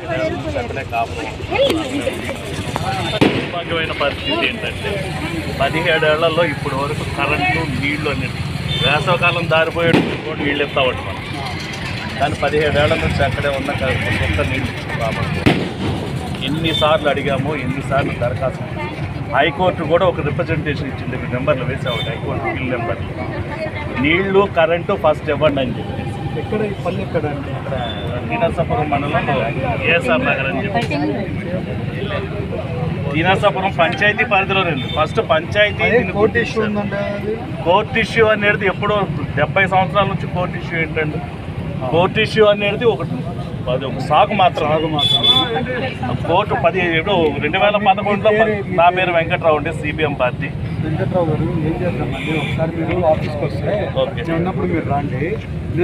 అక్కడే కాపురం. దుర్భాగ్యమైన పరిస్థితి ఏంటంటే 17 ఏళ్లలో ఇప్పటి వరకు కరెంటు నీళ్లు అనేది వేసవకాలం దారిపోయేటప్పుడు కూడా నీళ్ళు ఎత్తా ఉంటాం మనం. కానీ 17 ఏళ్ల నుంచి అక్కడే ఉన్న ఒక్క నీళ్ళు కాబట్టి ఎన్నిసార్లు అడిగామో ఎన్నిసార్లు దరఖాస్తు. హైకోర్టు కూడా ఒక రిప్రజెంటేషన్ ఇచ్చింది, నెంబర్లు వేసాము హైకోర్టు బిల్ నెంబర్లు. నీళ్లు కరెంటు ఫస్ట్ ఇవ్వండి అని చెప్పి. ఎక్కడ ఈ పల్లె ఎక్కడ అంటే ఇక్కడ శ్రీనరసాపురం మండలంలో ఏఎస్ఆర్ నగర్ అని చెప్పి. శ్రీనరసాపురం పంచాయతీ పరిధిలో ఉంది. ఫస్ట్ పంచాయతీ కోర్టు ఇష్యూ ఉందంటే కోర్టు ఇష్యూ అనేది ఎప్పుడో 70 సంవత్సరాల నుంచి కోర్టు ఇష్యూ ఏంటండి. కోర్టు ఇష్యూ అనేది అది ఒక సాగు మాత్రం. కోర్టు 2011లో నా పేరు వెంకట్రావు అండి, సిపిఎం పార్టీ. వెంకట్రావు గారు ఏం చేద్దామండి, ఒకసారి మీరు ఆఫీస్కి వస్తే ఓకే ఉన్నప్పుడు మీరు రండి.